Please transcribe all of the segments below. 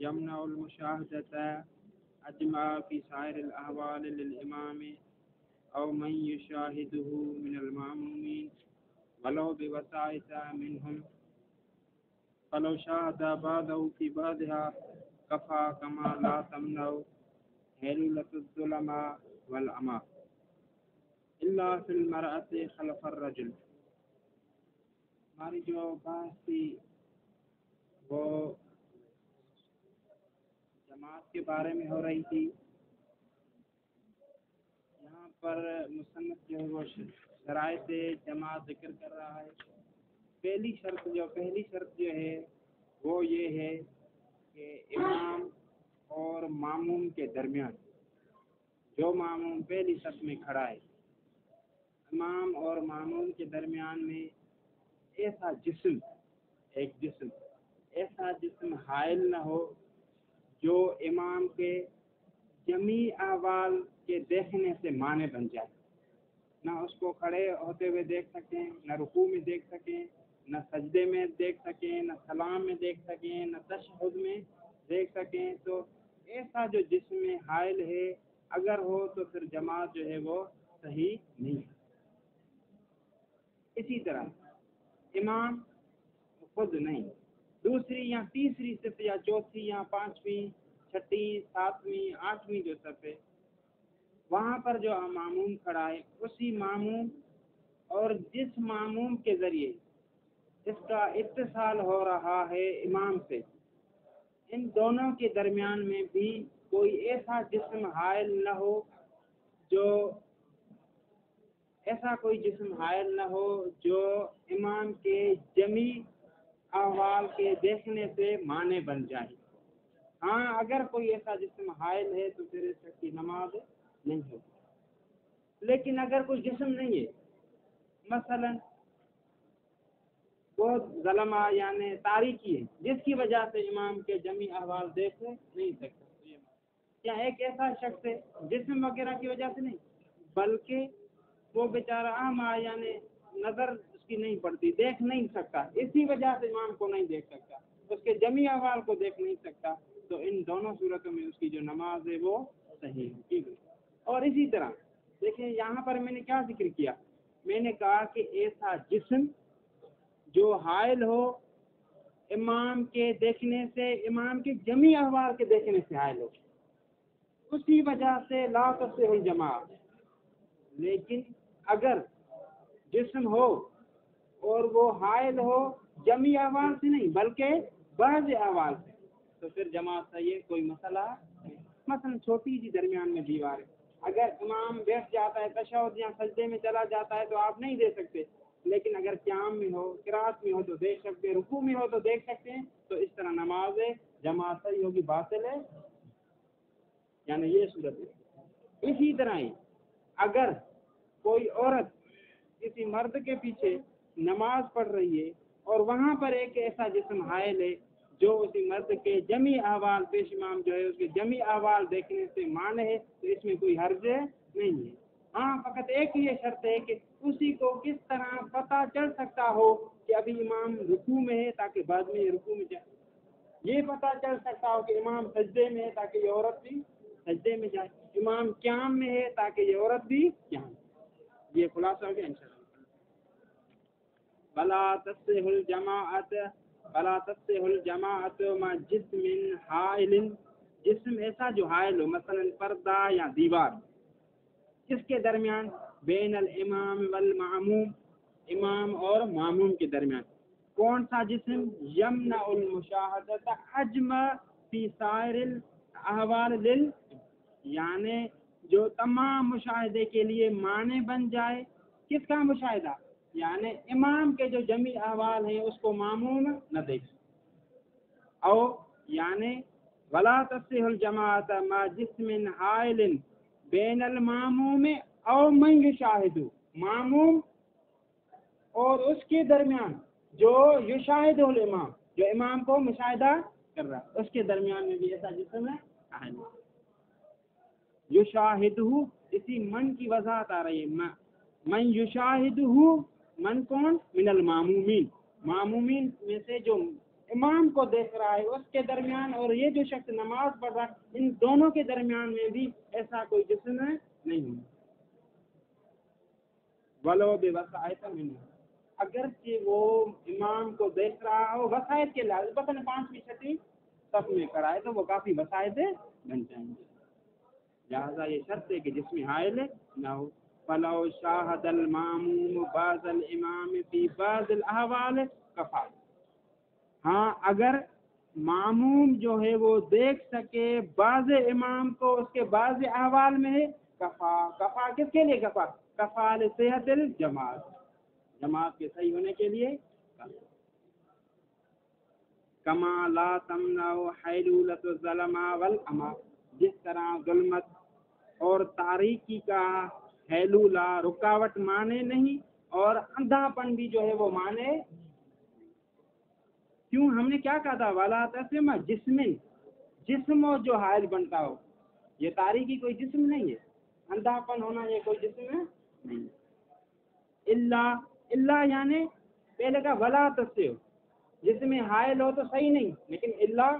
يمنع المشاهدة أجمع في سائر الأحوال للإمام أو من يشاهده من المأمومين ولو بوسائط منهم فلو شاهد بعضه في بعضها كفى كما لا تمنع هلولة الظلماء والأمى إلا في المرأة خلف الرجل. ہماری جو بحث تھی وہ جماعت کے بارے میں ہو رہی تھی. یہاں پر مصنف جو ہے وہ شرائط جماعت ذکر کر رہا ہے. پہلی شرط جو ہے وہ یہ ہے کہ امام اور ماموم کے درمیان جو ماموم پہلی صف میں کھڑا ہے، امام اور ماموم کے درمیان میں ایسا جسم حائل نہ ہو جو امام کے جمیع احوال کے دیکھنے سے مانع بن جائے. نہ اس کو کھڑے ہوتے ہوئے دیکھ سکیں، نہ رکوع میں دیکھ سکیں، نہ سجدے میں دیکھ سکیں، نہ سلام میں دیکھ سکیں، نہ تشہد میں دیکھ سکیں. تو ایسا جو جسم میں حائل ہے اگر ہو تو پھر جماعت جو ہے وہ صحیح نہیں ہے. اسی طرح امام خود نہیں، دوسری یا تیسری صف یا چوتھی یا پانچویں، چھٹی، ساتویں، آٹھویں جو صف ہے وہاں پر جو ماموم کھڑا ہے اسی ماموم اور جس ماموم کے ذریعے اس کا اتصال ہو رہا ہے امام سے، ان دونوں کے درمیان میں بھی کوئی ایسا جسم حائل نہ ہو جو امام کے جمیع احوال کے دیکھنے سے مانع بن جائے. ہاں اگر کوئی ایسا جسم حائل ہے تو پھر اس کی نماز نہیں ہوتی. لیکن اگر کوئی جسم نہیں ہے، مثلا بہت ظلمہ یعنی تاریکی ہے جس کی وجہ سے امام کے جمیع احوال دیکھ نہیں سکتے، یا ایک ایسا شخص ہے جسم وغیرہ کی وجہ سے نہیں بلکہ وہ بیچارہ اعمیٰ یعنی نظر اس کی نہیں پڑتی، دیکھ نہیں سکتا، اسی وجہ سے امام کو نہیں دیکھ سکتا، اس کے جمیع احوال کو دیکھ نہیں سکتا، تو ان دونوں صورتوں میں اس کی جو نماز ہے وہ صحیح ہے. اور اسی طرح دیکھیں یہاں پر میں نے کیا ذکر کیا، میں نے کہا کہ ایسا جسم جو حائل ہو امام کے دیکھنے سے، امام کے جمیع احوال کے دیکھنے سے حائل ہو، اسی وجہ سے لا تصح الجماعت. لیکن اگر جسم ہو اور وہ حائل ہو جمیع احوال سے نہیں بلکہ بعض احوال سے تو پھر جماعت صحیح ہے، کوئی مسئلہ نہیں. مثلا چھوٹی سی درمیان میں دیوار ہے، اگر امام بیٹھ جاتا ہے تشہد یا سجدے میں چلا جاتا ہے تو آپ نہیں دے سکتے، لیکن اگر قیام میں ہو، قرات میں ہو تو دیکھ سکتے ہیں، رکوع میں ہو تو دیکھ سکتے ہیں. تو اس طرح نماز ہے جماعت صحیح ہوگی، باطل ہے یعنی یہ صورت ہے. اسی طرح ہی اگر کوئی عورت کسی مرد کے پیچھے نماز پڑھ رہی ہے اور وہاں پر ایک ایسا جسم حائل ہے جو اسی مرد کے جمیع احوال، پیش امام جو ہے اس کے جمیع احوال دیکھنے سے مانع ہے، تو اس میں کوئی حرج نہیں ہے. ہاں فقط ایک یہ شرط ہے کہ اسی کو کس طرح پتہ چل سکتا ہو کہ ابھی امام رکوع میں ہے تاکہ بعد میں رکوع میں جائے، یہ پتہ چل سکتا ہو کہ امام سجدے میں ہے تاکہ یہ عورت بھی سجدے میں جائے، امام قیام میں ہے تاکہ یہ عورت بھی قیام. یہ خلاصہ ہو گیا انشاءاللہ. ولا تصح الجماعت مع جسم حائل، جسم ایسا جو حائل ہو مثلا پردہ یا دیوار، کس کے درمیان؟ بین الامام والمعموم، امام اور معموم کے درمیان. کون سا جسم؟ یمنع المشاہدۃ اجمع فی سائر الاحوال یعنی جو تمام مشاہدے کے لیے مانع بن جائے. کس کا مشاہدہ؟ یعنی امام کے جو جمیع احوال ہیں اس کو معموم نہ دیکھ. او یعنی ولا تصح الجماعت مع جسم حائل بین الماموم او من یشاہد، معموم اور اس کے درمیان جو یشاہد الامام، جو امام کو مشاہدہ کر رہا ہے، اس کے درمیان میں بھی ایسا جسم ہے حائل. یشاہدہ، اسی من کی وضاحت آ رہی ہے. من یشاہدہ، من کون؟ من المامومین، معمومین میں سے جو امام کو دیکھ رہا ہے اس کے درمیان اور یہ جو شخص نماز پڑھ رہا ہے ان دونوں کے درمیان میں بھی ایسا کوئی جسم نہیں ہونا، ولو بے وسائط میں، اگرچہ وہ امام کو دیکھ رہا ہو وسائط کے لحاظ پتہ نہیں 5ویں 6ویں صف میں کرائے تو وہ کافی وسائط بن جائیں گے، لہٰذا یہ شرط ہے کہ جس میں حائل نہ ہو۔ فلو شاہد الماموم بعض الامام فی بعض الاحوال کفا، ہاں اگر معموم جو ہے وہ دیکھ سکے بعض امام کو اس کے بعض احوال میں ہے کفا، کفا کس کے لیے کفا؟ کفا لصحت الجماعت، جماعت کے صحیح ہونے کے لیے۔ کما لا تمنع حیلولۃ الظلماء والعمی، جس طرح ظلمت اور تاریکی کا حیلولہ رکاوٹ مانے نہیں اور اندھا پن بھی جو ہے وہ مانے، کیوں ہم نے کیا کہا تھا والا تسم جسم ہو جو حائل بنتا ہو، یہ تاریکی کوئی جسم نہیں ہے، اندھا پن ہونا یہ کوئی جسم نہیں، اللہ یعنی پہلے کا ولا تسم، جس میں حائل ہو تو صحیح نہیں، لیکن اللہ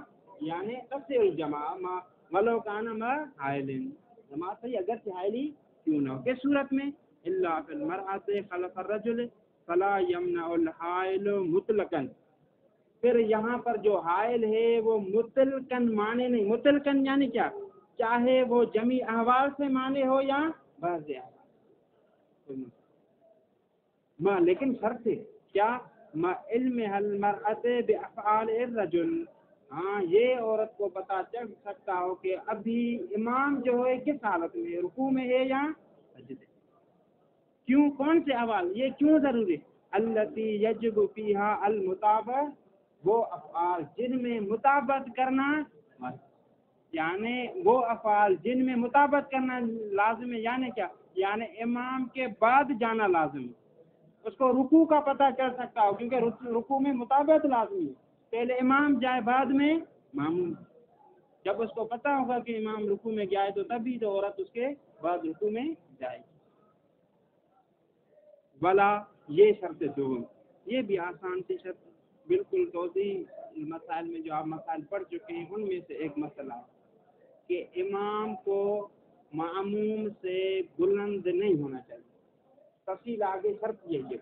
یعنی تفسیر الجماع ولو کان ما حائل، جماعت صحیح اگر حائل ہی کیوں نہ ہو، کس صورت میں؟ اللہ فی المرأۃ خلف الرجل فلا یمنع الحائل مطلقا، پھر یہاں پر جو حائل ہے وہ مطلقاً مانے نہیں، مطلقاً یعنی کیا؟ چاہے وہ جمی احوال سے مانے ہو یا بعض احوال، ماں لیکن شرط ہے کیا؟ ما علم المرأۃ بافعال الرجل، ہاں یہ عورت کو پتہ چل سکتا ہو کہ ابھی امام جو ہے کس حالت میں ہے، رکوع میں ہے یا سجدے، کیوں کون سے احوال، یہ کیوں ضروری؟ التی یجب فیہا المطابقہ، وہ افعال جن میں مطابقت کرنا، یعنی وہ افعال جن میں مطابقت کرنا لازم ہے، یعنی کیا؟ یعنی امام کے بعد جانا لازم ہے، اس کو رکوع کا پتہ چل سکتا ہو کیونکہ رکوع میں مطابقت لازمی ہے، پہلے امام جائے بعد میں ماموم، جب اس کو پتہ ہوگا کہ امام رکوع میں گیا ہے تو تبھی تو عورت اس کے بعد رکوع میں جائے گی۔ ولا یہ شرط دوم، یہ بھی آسان سی شرط، بالکل توضیح مسائل میں جو آپ مسائل پڑھ چکے ہیں ان میں سے ایک مسئلہ کہ امام کو معموم سے بلند نہیں ہونا چاہیے، تفصیل آگے شرط یہ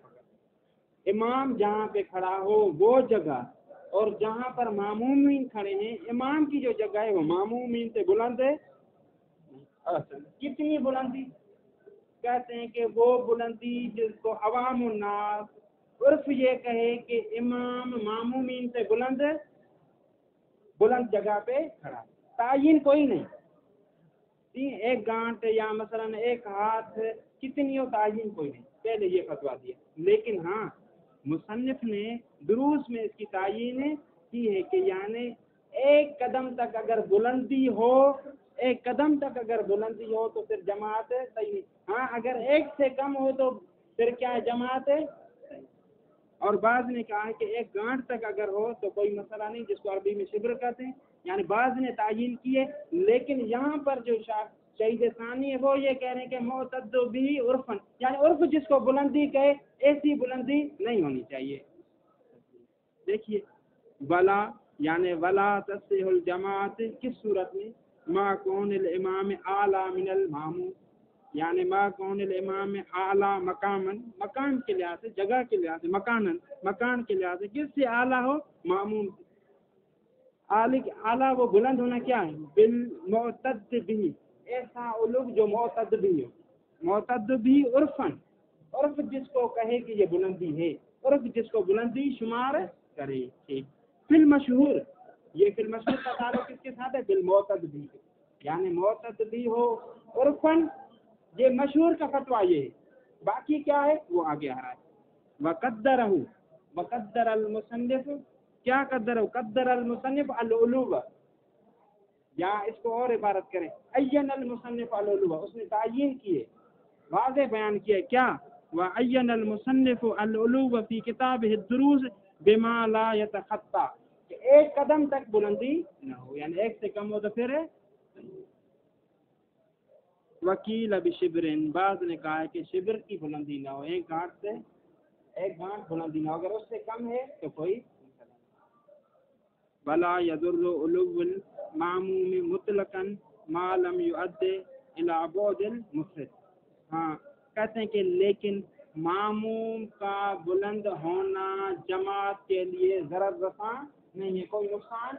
امام جہاں پہ کھڑا ہو وہ جگہ اور جہاں پر معمومین کھڑے ہیں امام کی جو جگہ ہے وہ معمومین سے بلند ہے، کتنی بلندی؟ کہتے ہیں کہ وہ بلندی جس کو عوام الناس عرف یہ کہے کہ امام معمومین سے بلند جگہ پہ کھڑا، تعین کوئی نہیں، ایک گانٹ یا مثلا ایک ہاتھ کتنی ہو تعین کوئی نہیں، پہلے یہ فتویٰ دیا، لیکن ہاں مصنف نے دروس میں اس کی تعین کی ہے کہ یعنی ایک قدم تک اگر بلندی ہو، ایک قدم تک اگر بلندی ہو تو پھر جماعت صحیح، ہاں اگر ایک سے کم ہو تو پھر کیا ہے جماعت ہے صحیح، اور بعض نے کہا ہے کہ ایک گانٹ تک اگر ہو تو کوئی مسئلہ نہیں، جس کو عربی میں شبر کہتے ہیں، یعنی بعض نے تعین کی ہے، لیکن یہاں پر جو شہید ثانی ہے وہ یہ کہہ رہے ہیں کہ معتد بھی عرفن، یعنی عرف جس کو بلندی کہے ایسی بلندی نہیں ہونی چاہیے۔ دیکھیے ولا یعنی ولا تصح الجماعت کس صورت میں؟ ما کون الامام اعلی من الماموم، یعنی ما کون الامام اعلی مقامن، مکان کے لحاظ سے، جگہ کے لحاظ سے، مکان کے لحاظ سے کس سے اعلیٰ ہو؟ معموم سے، اعلیٰ وہ بلند ہونا کیا ہے؟ بالمعتد بھی، ایسا علو جو معتد بھی ہو، معتد بھی عرفن، عرف جس کو کہے کہ یہ بلندی ہے، عرف جس کو بلندی شمار کرے، ٹھیک۔ فی المشہور، یہ فی المشہور کا تعلق کس کے ساتھ ہے؟ بالمعتد بھی، یعنی معتد بھی ہو عرفن، یہ مشہور کا فتویٰ یہ ہے، باقی کیا ہے وہ آگے آ رہا ہے۔ وقدر المصنف، کیا قدر ہو؟ قدر المصنف العلو، یا اس کو اور عبارت کریں عین المصنف العلو، اس نے تعین کی ہے، واضح بیان کیا ہے کیا؟ وعین المصنف العلو فی کتابہ الدروس بما لا یتخطا، کہ ایک قدم تک بلندی نہ ہو، یعنی ایک سے کم ہو تو پھر وکیل بشبرن، بعض نے کہا ہے کہ شبر کی بلندی نہ ہو، ایک گانٹ بلندی نہ ہو، اگر اس سے کم ہے تو کوئی ولا يضر علو المعموم مطلقا ما لم يؤد الى بعد المفرد. ہاں کہتے ہیں کہ لیکن معموم کا بلند ہونا جماعت کے لیے ضرر رساں نہیں ہے، کوئی نقصان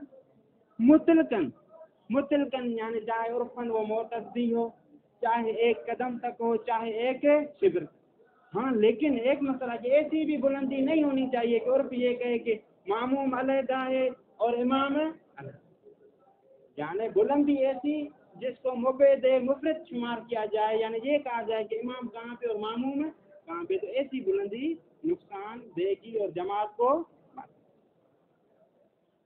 مطلقاً یعنی چاہے عرفاً وہ معتدی ہو، چاہے ایک قدم تک ہو، چاہے ایک شبر. ہاں لیکن ایک مسئلہ کہ ایسی بھی بلندی نہیں ہونی چاہیے کہ عرف یہ کہے کہ معموم علیحدہ ہے اور امام علیحدہ، یعنی بلندی ایسی جس کو مبعد مفرد شمار کیا جائے، یعنی یہ کہا جائے کہ امام کہاں پہ اور معموم کہاں پہ، تو ایسی بلندی نقصان دے گی اور جماعت کو.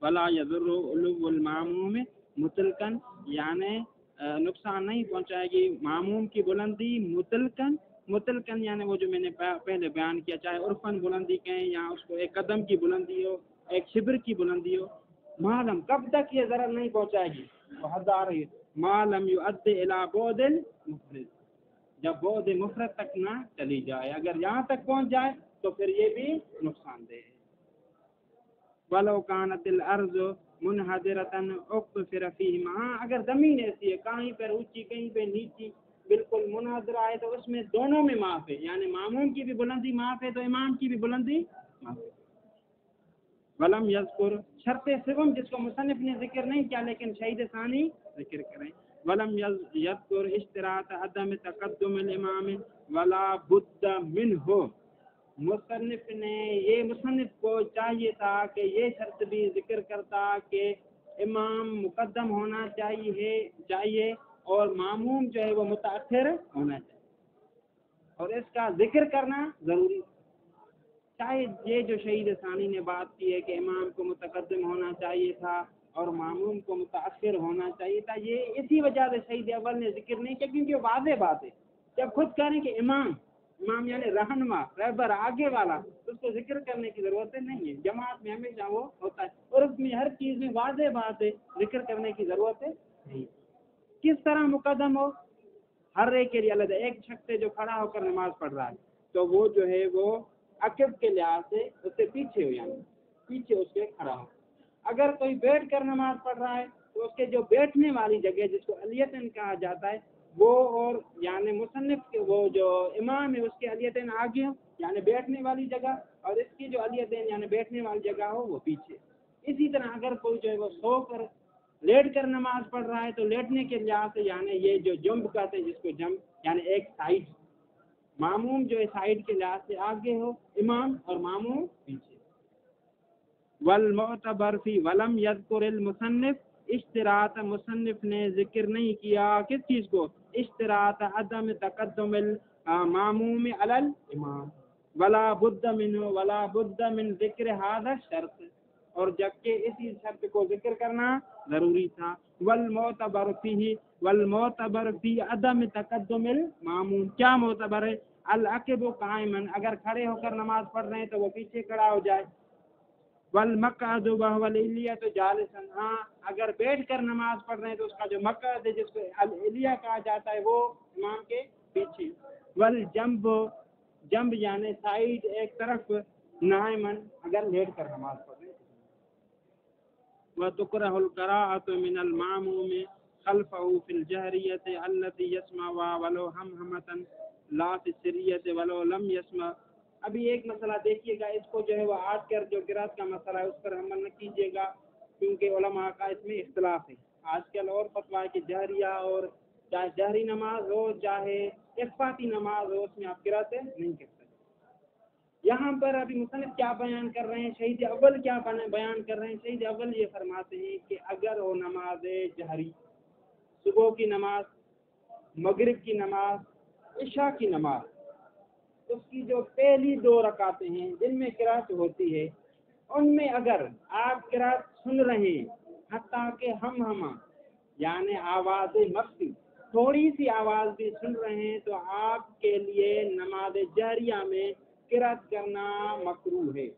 ولا یضر علو المعموم مطلقاً یعنی نقصان نہیں پہنچائے گی معموم کی بلندی مطلقاً یعنی وہ جو میں نے پہلے بیان کیا، چاہے عرفاً بلندی کہیں یا اس کو ایک قدم کی بلندی ہو، ایک شبر کی بلندی ہو. معلوم کب تک یہ ضرر نہیں پہنچائے گی، حد آ رہی ہے، معلوم یؤد الی بعد المفرد، جب بعد مفرد تک نہ چلی جائے، اگر یہاں تک پہنچ جائے تو پھر یہ بھی نقصان دہ ہے. ولو كانت الارض منحدرة اقتصر فيهما، اگر زمین ایسی ہے کہیں پر اونچی کہیں پہ نیچی بالکل منحدرہ ہے تو اس میں دونوں میں معاف ہے، یعنی معموم کی بھی بلندی معاف ہے تو امام کی بھی بلندی معاف ہے. ولم یذکر شرط سوم جس کو مصنف نے ذکر نہیں کیا لیکن شہید ثانی ذکر کریں. ولم یذکر اشتراط عدم تقدم الامام ولا بد منه، مصنف کو چاہیے تھا کہ یہ شرط بھی ذکر کرتا کہ امام مقدم ہونا چاہیے اور معموم جو ہے وہ متأخر ہونا چاہیے، اور اس کا ذکر کرنا ضروری. چاہے یہ جو شہید ثانی نے بات کی ہے کہ امام کو متقدم ہونا چاہیے تھا اور معموم کو متأخر ہونا چاہیے تھا، یہ اسی وجہ سے شہید اول نے ذکر نہیں کیا کیونکہ واضح بات ہے. جب خود کریں کہ امام یعنی رہنما رہبر آگے والا، اس کو ذکر کرنے کی ضرورت نہیں ہے، جماعت میں ہمیشہ وہ ہوتا ہے اور اس میں ہر چیز میں واضح بات ہے، ذکر کرنے کی ضرورت نہیں. کس طرح مقدم ہو، ہر ایک کے لیے الگ ہے. ایک شخص جو کھڑا ہو کر نماز پڑھ رہا ہے تو وہ جو ہے وہ عقب کے لحاظ سے اس سے پیچھے ہو، یعنی پیچھے اس کے کھڑا ہو. اگر کوئی بیٹھ کر نماز پڑھ رہا ہے تو اس کے جو بیٹھنے والی جگہ جس کو الیتن کہا جاتا ہے وہ، اور یعنی مصنف کے وہ جو امام ہے اس کے الیتن آگے ہو یعنی بیٹھنے والی جگہ، اور اس کی جو الیتن یعنی بیٹھنے والی جگہ ہو وہ پیچھے. اسی طرح اگر کوئی جو ہے وہ سو کر لیٹ کر نماز پڑھ رہا ہے تو لیٹنے کے لحاظ سے یعنی یہ جو جنب کہتے ہیں جس کو جنب یعنی ایک سائڈ، معموم جو ہے سائڈ کے لحاظ سے آگے ہو امام اور معموم پیچھے. والمعتبر فی ولم یذکر المصنف اشتراط، مصنف نے ذکر نہیں کیا کس چیز کو، اشتراط عدم تقدم المعموم علی الامام ولا بد من ذکر هذا الشرط، اور جبکہ اسی شرط کو ذکر کرنا ضروری تھا. والمعتبر فی عدم تقدم المعموم، کیا معتبر ہے، العقب قائما، اگر کھڑے ہو کر نماز پڑھ رہے ہیں تو وہ پیچھے کھڑا ہو جائے. والمقعد وهو الیہ جالسا، ہاں اگر بیٹھ کر نماز پڑھ رہے ہیں تو اس کا جو مقعد ہے جس کو الیہ کہا جاتا ہے وہ امام کے پیچھے. والجنب یعنی سائڈ ایک طرف، نائما اگر لیٹ کر نماز پڑھ رہے ہیں. وتکرہ القراءۃ من المعموم خلفہ فی الجہریۃ التی یسمع ولو ہمہمۃ لا فی السریۃ ولو لم یسمع. ابھی ایک مسئلہ دیکھیے گا، اس کو جو ہے وہ آج کر جو قرات کا مسئلہ ہے اس پر عمل نہ کیجیے گا کیونکہ علماء کا اس میں اختلاف ہے. آج کل اور فتویٰ ہے کہ جہریہ، اور چاہے جہری نماز ہو چاہے اخفاتی نماز ہو اس میں آپ قرات نہیں کر سکتے. یہاں پر ابھی مصنف کیا بیان کر رہے ہیں، شہید اول کیا بیان کر رہے ہیں. شہید اول یہ فرماتے ہیں کہ اگر وہ نماز جہری، صبح کی نماز، مغرب کی نماز، عشاء کی نماز، اس کی جو پہلی 2 رکعتیں ہیں جن میں قرات ہوتی ہے ان میں اگر آپ قرات سن رہے ہیں حتیٰ کہ ہم یعنی آواز مخفی تھوڑی سی آواز بھی سن رہے ہیں تو آپ کے لیے نماز جہریہ میں قرات کرنا مکروہ ہے.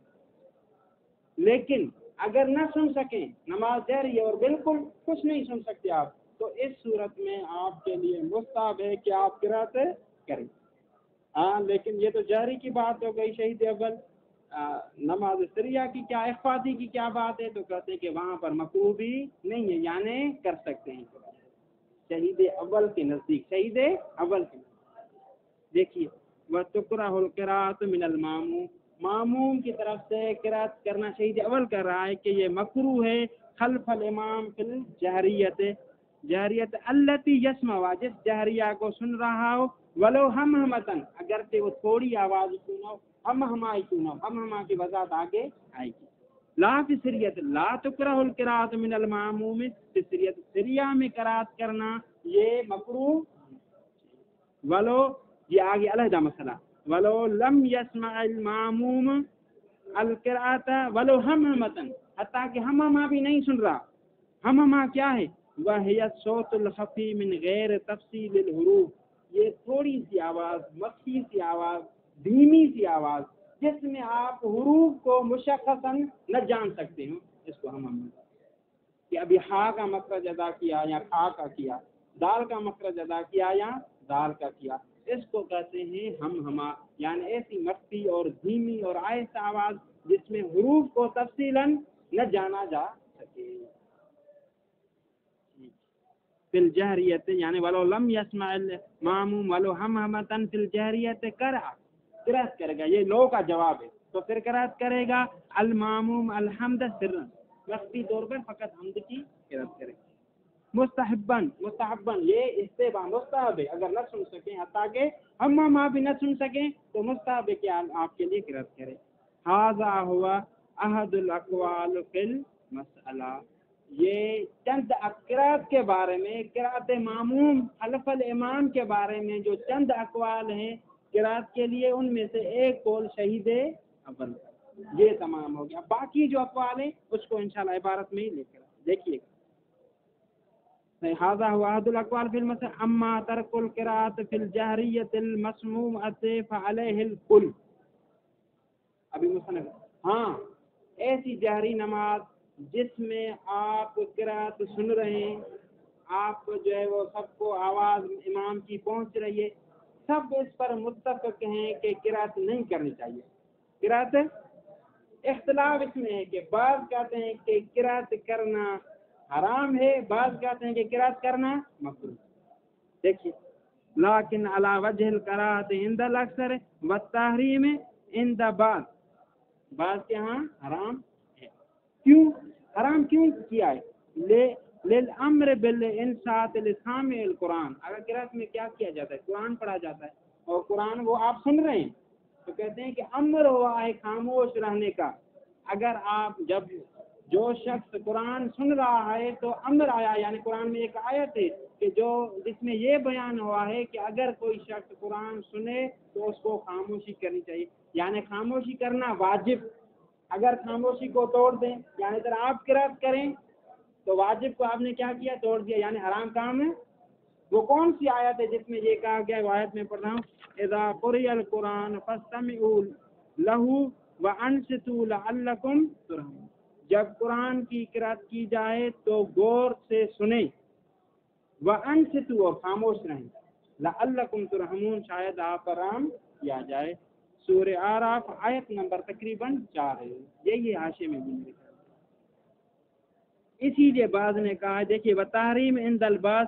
لیکن اگر نہ سن سکیں نماز جہریہ اور بالکل کچھ نہیں سن سکتے آپ، تو اس صورت میں آپ کے لیے مستحب ہے کہ آپ قرات کریں. ہاں لیکن یہ تو جہری کی بات ہو گئی شہید اول. نماز سریہ کی کیا اخفاتی کی کیا بات ہے؟ تو کہتے ہیں کہ وہاں پر مکروہ بھی نہیں ہے، یعنی کر سکتے ہیں شہید اول کے نزدیک، شہید اول کے نزدیک۔ دیکھیے وَتُكْرَهُ الْقِرَاءَةُ مِنَ الْمَامُومِ، ماموم کی طرف سے قرات کرنا شہید اول کر رہا ہے کہ یہ مکروہ ہے خلف الامام فی الجہریت، جہریت التی یسمع، جس جہریہ کو سن رہا ہو، ولو ہمہمتن، اگرچہ وہ تھوڑی آواز کیوں نہ ہو، ہمہما کیوں نہ ہو، ہمہما کی وضاحت آگے آئے گی۔ لا فی سریت، لا تکرہ القراءۃ من الماموم فی سریت، سریہ میں قرات کرنا یہ مکروہ، ولو یہ آگے علیحدہ مسئلہ، ولو لم یسمع الماموم القراءۃ ولو ہمہمتن، حتیٰ کہ ہمہما بھی نہیں سن رہا۔ ہمہما کیا ہے؟ وَهِيَ الصَّوْتُ الْخَفِي مِنْ غَيْرِ تَفْصِيلِ الْحُرُوفِ، یہ تھوڑی سی آواز، مخفی سی آواز، دھیمی سی آواز، جس میں آپ حروف کو مشخصاً نہ جان سکتے ہوں، اس کو ہمہما، کہ ابھی ہا کا مخرج ادا کیا یا کھا کا کیا، دال کا مخرج ادا کیا یا دال کا کیا، اس کو کہتے ہیں ہمہما، یعنی ایسی مخفی اور دھیمی اور آہستہ آواز جس میں حروف کو تفصیلاً نہ جانا جا سکے۔ فی الجہریت یعنی ولو لم یسمع الماموم ولو ہمہمتن فی الجہریت قرأت کرے گا، یہ لو کا جواب ہے، تو پھر قرأت کرے گا الماموم الحمد سرا، مخفی طور پر فقط حمد کی قرأت کرے گا۔ مستحباً، مستحباً یہ استحباب مستحب ہے، اگر نہ سن سکیں حتیٰ کہ ہمہما بھی نہ سن سکیں تو مستحب ہے کہ آپ کے لیے قرأت کرے۔ ھذا ہوا احد الاقوال فی المسئلہ، یہ چند قرأت کے بارے میں، قرأت ماموم خلف الامام کے بارے میں جو چند اقوال ہیں قرأت کے لیے، ان میں سے ایک قول شہید اول، یہ تمام ہو گیا۔ باقی جو اقوال ہیں اس کو انشاءاللہ عبارت میں ہی لے کر دیکھیے گا۔ ھذا هو احد الاقوال فی المسئلہ، اما ترک القراءۃ فی الجہریۃ المسموعۃ فعلیہ الکل، ابھی مصنف، ہاں ایسی جہری نماز جس میں آپ قرأت سن رہے ہیں، آپ کو جو ہے وہ سب کو آواز امام کی پہنچ رہی ہے، سب اس پر متفق ہیں کہ قرأت نہیں کرنی چاہیے۔ قرأت، اختلاف اس میں ہے کہ بعض کہتے ہیں کہ قرأت کرنا حرام ہے، بعض کہتے ہیں کہ قرأت کرنا مکروہ۔ دیکھیے لیکن علی وجہ القراءۃ عند الاکثر والتحریم عند بعض کے ہاں حرام ہے۔ کیوں حرام کیوں کیا ہے؟ للامر بالانصات لسامع القرآن، اگر قرأت میں کیا کیا جاتا ہے؟ قرآن پڑھا جاتا ہے اور قرآن وہ آپ سن رہے ہیں، تو کہتے ہیں کہ امر ہوا ہے خاموش رہنے کا۔ اگر آپ جب جو شخص قرآن سن رہا ہے تو امر آیا، یعنی قرآن میں ایک آیت ہے کہ جس میں یہ بیان ہوا ہے کہ اگر کوئی شخص قرآن سنے تو اس کو خاموشی کرنی چاہیے، یعنی خاموشی کرنا واجب۔ اگر خاموشی کو توڑ دیں، یعنی اگر آپ قرأت کریں تو واجب کو آپ نے کیا کیا؟ توڑ دیا، یعنی حرام کام ہے۔ وہ کون سی آیت ہے جس میں یہ کہا گیا؟ آیت میں پڑھ رہا ہوں، اذا قرئ القرآن فاستمعوا له وانصتوا لعلکم ترحمون، جب قرآن کی قرأت کی جائے تو غور سے سنیں، وانصتوا اور خاموش رہیں، لعلکم ترحمون شاید آپ پر رحم کیا جائے۔ سورہ اعراف آیت نمبر تقریباً 4 ہے، یہی حاشے میں بھی لکھا ہے۔ اسی لیے بعض نے کہا، دیکھیے بتحریم عند البعض،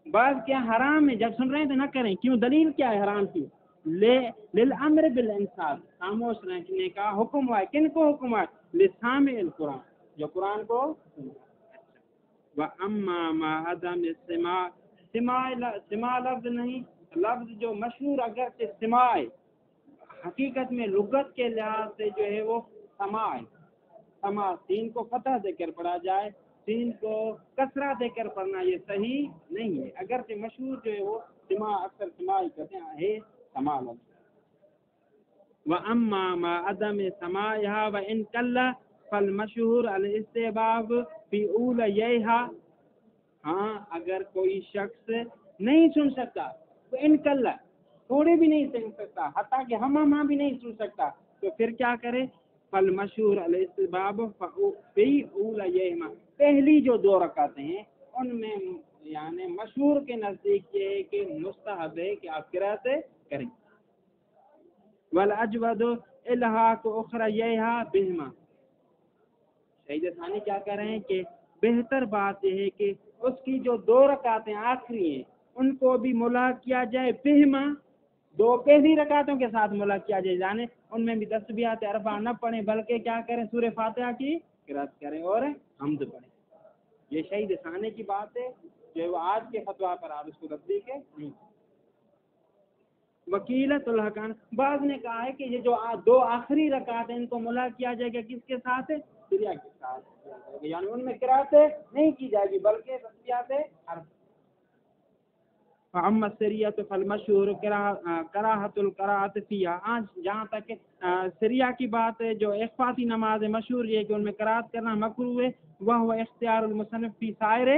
بعض کیا حرام ہے، جب سن رہے ہیں تو نہ کریں، کیوں؟ دلیل کیا ہے حرام کی؟ للامر بالانصات، خاموش رہنے کا حکم ہوا ہے۔ کن کو حکم ہوا ہے؟ لسامع القرآن، جو قرآن کو واما ما عدم السماع، سماع لفظ نہیں، لفظ جو مشہور اگرچہ سماع ہے، حقیقت میں لغت کے لحاظ سے جو ہے وہ سماع ہے۔ سماع سین کو فتح دے کر پڑھا جائے، سین کو کسرہ دے کر پڑھنا یہ صحیح نہیں ہے، اگرچہ مشہور جو ہے وہ سماع، اکثر سماع کہتے ہیں، سماع لفظ۔ وَأَمَّا مَا عَدَمِ سَمَاعِهَا وَإِنْ قَلَّ فَالْمَشْهُورُ الِاسْتِحْبَابُ فِي أُولَيَيْهَا، ہاں اگر کوئی شخص نہیں سن سکتا تو ان قلّ، تھوڑے بھی نہیں سن سکتا، حتیٰ کہ ہمہما بھی نہیں سن سکتا، تو پھر کیا کرے؟ فَالْمَشْهُورُ الِاسْتِحْبَابُ فِي أُولَيَيْهِمَا، پہلی جو 2 رکعتیں ہیں ان میں یعنی مشہور کے نزدیک یہ ہے کہ مستحب ہے کہ آپ قرأت کریں۔ والاجود، الحاق اخریہا بہما. شہید ثانی کیا کہہ رہے ہیں کہ بہتر بات یہ ہے کہ اس کی جو 2 رکعتیں آخری ہیں ان کو بھی ملاحق کیا جائے بہما، 2 پہلی رکعتوں کے ساتھ ملاحق کیا جائے، یعنی ان میں بھی تسبیحات اربع نہ پڑھیں بلکہ کیا کریں، سورہ فاتحہ کی قرات کریں اور حمد پڑھیں. یہ شہید ثانی کی بات ہے جو آج کے فتویٰ پر آپ اس کو تصدیق ہے نہیں. وکیلت الحقان، بعض نے کہا ہے کہ یہ جو 2 آخری رکعت ہیں ان کو ملاحق کیا جائے گا کس کے ساتھ، سریہ کے ساتھ، یعنی ان میں قرات نہیں کی جائے گی بلکہ تسبیحات اربع. فاما السریۃ فالمشہور کراہۃ القراءۃ فیہا. آج جہاں تک سریہ کی بات ہے، جو اخفاتی نماز ہے، مشہور یہ ہے کہ ان میں قراءت کرنا مکروہ ہے. وہ اختیار المصنف فی سائر،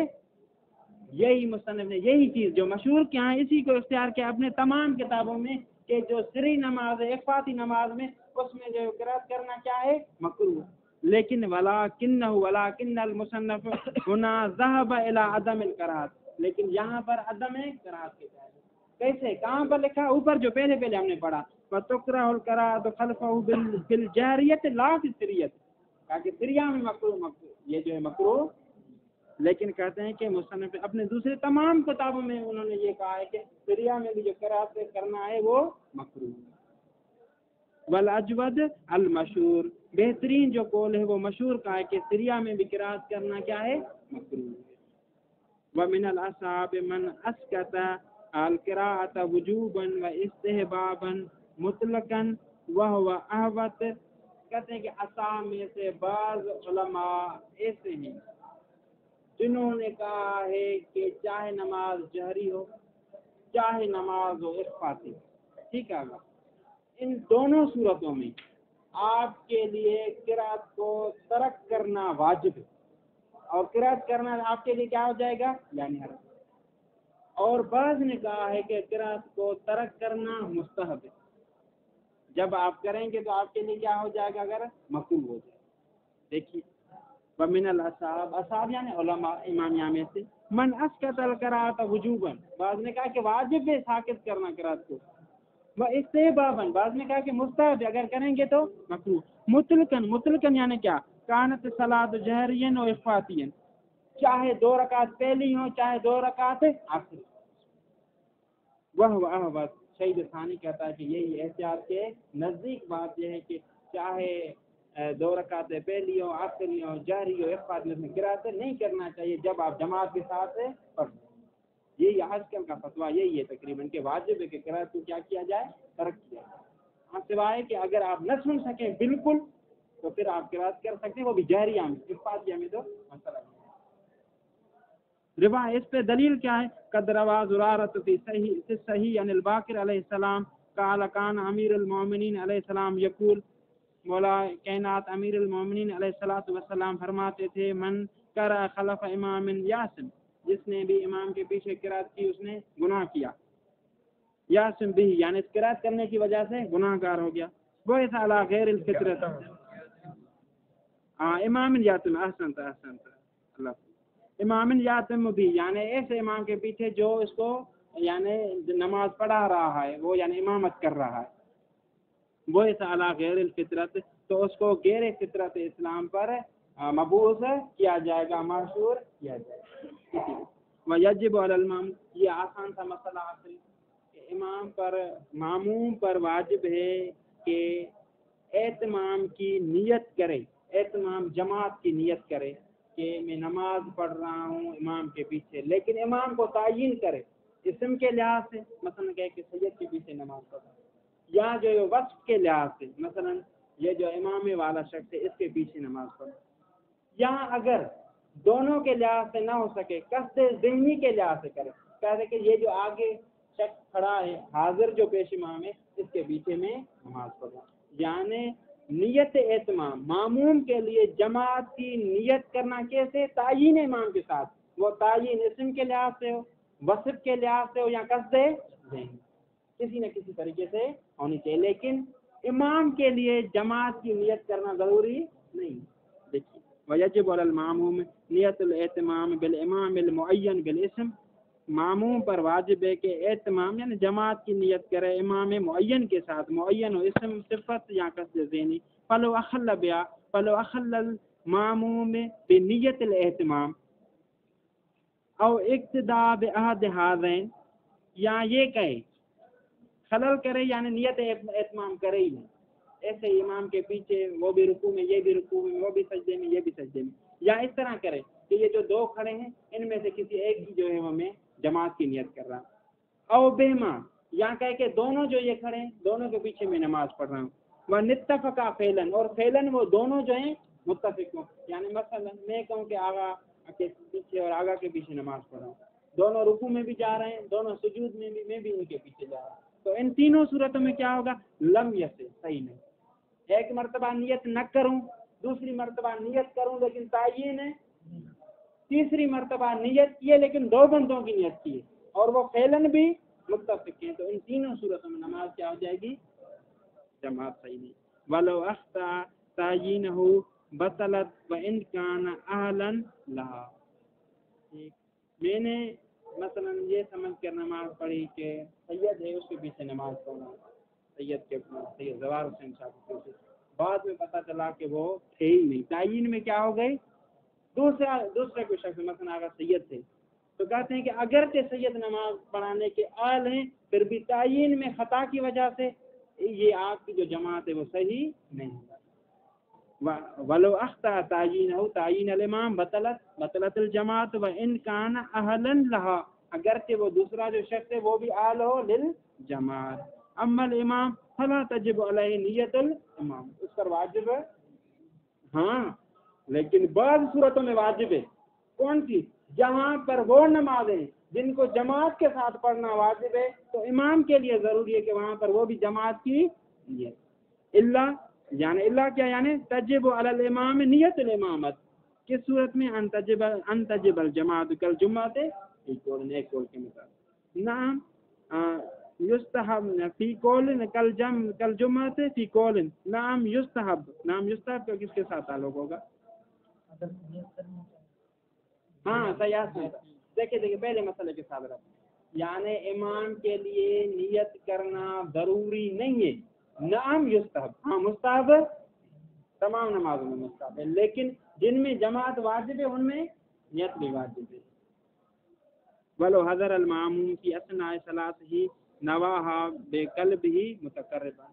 یہی مصنف نے یہی چیز جو مشہور کیا ہے اسی کو اختیار کیا اپنے تمام کتابوں میں کہ جو سری نماز ہے، اخفاتی نماز میں، اس میں جو قراءت کرنا کیا ہے، مکروہ. لیکن ولکن المصنف ہنا ذهب الى عدم القراءۃ، لیکن یہاں پر عدم قراءت کے جائے. کیسے، کہاں پر لکھا، اوپر جو پہلے ہم نے پڑھا فتکرہ القراءۃ خلفہ بالجہریۃ لا فی السریۃ، تاکہ سریہ میں مکروہ یہ جو ہے مکروہ. لیکن کہتے ہیں کہ مصنف اپنے دوسرے تمام کتابوں میں انہوں نے یہ کہا ہے کہ سریہ میں بھی جو قراءت کرنا ہے وہ مکروہ. والاجود المشہور، بہترین جو قول ہے وہ مشہور کا ہے کہ سریہ میں بھی قراءت کرنا کیا ہے، مکروہ. ومن الاصحاب من اسکت القراءۃ وجوبا واستحبابا مطلقا وهو احوط. کہتے ہیں کہ اصحاب میں سے بعض علماء ایسے ہیں جنہوں نے کہا ہے کہ چاہے نماز جہری ہو چاہے نماز ہو اخفاتی، ٹھیک ہے، ان دونوں صورتوں میں آپ کے لیے قرات کو ترک کرنا واجب ہے، اور قرات کرنا آپ کے لیے کیا ہو جائے گا، یعنی حرام. اور بعض نے کہا ہے کہ قرات کو ترک کرنا مستحب ہے، جب آپ کریں گے تو آپ کے لیے کیا ہو جائے گا، اگر مکروہ ہو جائے. دیکھیے ومن الاصحاب، اصحاب یعنی علماء امامیہ میں سے، من اسکت القراءۃ وجوبا، بعض نے کہا کہ واجب ہے ساکت کرنا قرات کو، وہ استحبابا، بعض نے کہا کہ مستحب اگر کریں گے تو مکروہ. مطلقاً یعنی کیا، کانت صلاۃ جہریا و اخفاتیا، چاہے 2 رکعت پہلی ہوں چاہے 2 رکعت آخری. وہ احوط، شہید ثانی کہتا ہے کہ یہی احتیاط کے نزدیک بات یہ ہے کہ چاہے 2 رکعتیں پہلی ہو آخری ہو جہری ہو اخفاتی میں قرات نہیں کرنا چاہیے جب آپ جماعت کے ساتھ پڑھیں. یہی آج کل کا فتویٰ یہی ہے تقریباً کہ واجب ہے کہ قرات کو کیا کیا جائے، ترک کیا جائے. ہاں سوائے کہ اگر آپ نہ سن سکیں بالکل تو پھر آپ قرات کر سکتے ہیں، وہ بھی جہریہ میں، اخفاتیہ میں تو مسئلہ نہیں. روا اس پہ دلیل کیا ہے، قد روا زرارۃ فی صحیح عن الباقر علیہ السلام قال کان امیر المومنین علیہ السلام یقول، مولا کائنات امیر المومنین علیہ الصلوۃ والسلام فرماتے تھے، من قرأ خلف امام یاسم، جس نے بھی امام کے پیچھے قرات کی اس نے گناہ کیا، یاسم بھی یعنی قرات کرنے کی وجہ سے گناہ گار ہو گیا. وہ ایسا علی غیر الفطرت، امام یاسم، احسنت اللہ، امام یاتم بھی یعنی ایسے امام کے پیچھے جو اس کو یعنی نماز پڑھا رہا ہے، وہ یعنی امامت کر رہا ہے. وہ اعلیٰ غیر الفطرت، تو اس کو غیر فطرت اسلام پر مبعوث کیا جائے گا، معشور کیا جائے گا. ویجب علی الامام، یہ آسان سا مسئلہ آخری کہ امام پر ماموم پر واجب ہے کہ اہتمام کی نیت کرے، اہتمام جماعت کی نیت کرے کہ میں نماز پڑھ رہا ہوں امام کے پیچھے، لیکن امام کو تعین کرے اسم کے لحاظ سے، مثلا کہ سید کے پیچھے نماز پڑھ رہا ہے، یا جو وصف کے لحاظ سے، مثلا یہ جو امام والا شخص ہے اس کے پیچھے نماز پڑھ. یہاں اگر دونوں کے لحاظ سے نہ ہو سکے، قصد ذہنی کے لحاظ سے کرے، کہتے کہ یہ جو آگے شخص کھڑا ہے حاضر جو پیش امام ہے اس کے پیچھے میں نماز پڑھا، یعنی نیت اہتمام ماموم کے لیے جماعت کی نیت کرنا کیسے، تعین امام کے ساتھ، وہ تعین اسم کے لحاظ سے ہو، وصف کے لحاظ سے ہو، یا قصد ذہنی، کسی نہ کسی طریقے سے ہونی چاہیے. لیکن امام کے لیے جماعت کی نیت کرنا ضروری نہیں. دیکھیے ویجب علی الماموم نیت الاہتمام بالامام المعین بالاسم، معموم پر واجب ہے کہ اہتمام یعنی جماعت کی نیت کرے امام معین کے ساتھ، معین ہو اسم صفت یا قصد ذہنی، فلو اخل المعموم بنیت الاہتمام او اقتداء باحد هذین، یا یہ کہے خلل کرے یعنی نیت اہتمام کرے ہی نہیں، ایسے امام کے پیچھے وہ بھی رکوع میں، یہ بھی رکوع میں، وہ بھی سجدے میں، یہ بھی سجدے میں، یا اس طرح کرے کہ یہ جو دو کھڑے ہیں ان میں سے کسی ایک کی جو ہے وہ میں جماعت کی نیت کر رہا ہوں، او بہما، یا کہے کہ دونوں جو یہ کھڑے ہیں دونوں کے پیچھے میں نماز پڑھ رہا ہوں، وہ نتفقا فعلاً، اور فعلاً وہ دونوں جو ہیں متفق ہوں، یعنی مثلا میں کہوں کہ آغا کے پیچھے اور آغا کے پیچھے نماز پڑھ رہا ہوں، دونوں رکوع میں بھی جا رہے ہیں، دونوں سجود میں بھی، میں بھی ان کے پیچھے جا رہا ہوں، تو ان تینوں صورتوں میں کیا ہوگا؟ لم یسے، صحیح نہیں، ایک مرتبہ نیت نہ کروں، دوسری مرتبہ نیت کروں لیکن تعین ہے، تیسری مرتبہ نیت کی ہے لیکن دو بندوں کی نیت کی ہے اور وہ فعلاً بھی متفق ہیں، تو ان تینوں صورتوں میں نماز کیا ہو جائے گی؟ جماعت صحیح نہیں۔ ولو اخطا تعینہ بطلت وان کان اہلا لہا، میں نے مثلا یہ سمجھ کر نماز پڑھی کہ سید ہے اس کے پیچھے نماز پڑھنا، سید زوار حسین صاحب کے پیچھے، بعد میں پتہ چلا کہ وہ تھے ہی نہیں، تعین میں کیا ہو گئی؟ دوسرے کوئی شخص مثلا اگر سید تھے تو کہتے ہیں کہ اگرچہ سید نماز پڑھانے کے اہل ہیں پھر بھی تعین میں خطا کی وجہ سے یہ آپ کی جو جماعت ہے وہ صحیح نہیں ہے۔ ولو اخطا تعین الامام بطلت الجماعت وان کان اہلا لہا، اگرچہ وہ دوسرا جو شخص ہے وہ بھی اہل ہو للجماعت، اما الامام فلا تجب علیہ نیت الامام، اس پر واجب ہے ہاں لیکن بعض صورتوں میں واجب ہے، کون سی؟ جہاں پر وہ نمازیں جن کو جماعت کے ساتھ پڑھنا واجب ہے تو امام کے لیے ضروری ہے کہ وہاں پر وہ بھی جماعت کی نیت، اللہ کیا یعنی تجب علی الامام نیت الامامت، کس صورت میں؟ ان تجب الجماعت کالجمعۃ فی قول، ایک قول کے مطابق، نعم یستحب فی قول کالجمعۃ فی قول، نعم یستحب کا کس کے ساتھ تعلق ہوگا؟ ہاں سیاست میں دیکھیں پہلے مسئلے کے ساتھ رہتے، یعنی امام کے لیے نیت کرنا ضروری نہیں ہے، نعم یستحب، ہاں مستحب تمام نمازوں میں مستحب ہے، لیکن جن میں جماعت واجب ہے ان میں نیت بھی واجب ہے۔ ولو حضر الماموم کی اثناء صلاته نواها بقلبه متقربا،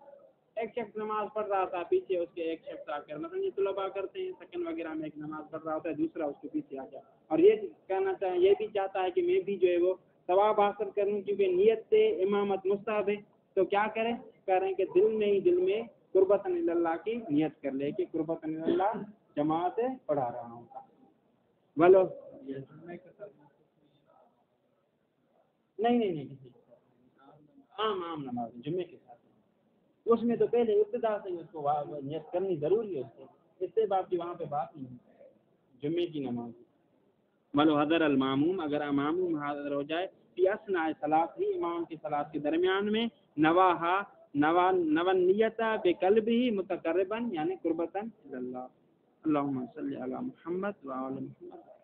ایک شخص نماز پڑھ رہا تھا پیچھے اس کے ایک شخص آ کر، مثلا یہ طلباء کرتے ہیں سکن وغیرہ میں، ایک نماز پڑھ رہا ہوتا ہے دوسرا اس کے پیچھے آ جائے اور یہ کہنا چاہے، یہ بھی چاہتا ہے کہ میں بھی جو ہے وہ ثواب حاصل کروں کیونکہ نیت سے امامت مستحب ہے، تو کیا کریں؟ کہہ رہے ہیں کہ دل میں قربتاً اللہ کی نیت کر لے کہ قربتاً اللہ جماعت پڑھا رہا ہوں۔ بولو نہیں عام نماز جمعے کے ساتھ، اس میں تو پہلے ابتدا سے اس کو نیت کرنی ضروری ہے، اس سے باقی وہاں پہ بات نہیں ہے، جمعے کی نماز۔ ولو حضر الماموم، اگر امام حاضر ہو جائے فی اثناء صلاۃ ہی، امام کی صلاۃ کے درمیان میں، نون نیت بقلبہ متقربا یعنی قربتاً اللہ، اللہم صلی علی محمد وعلی محمد۔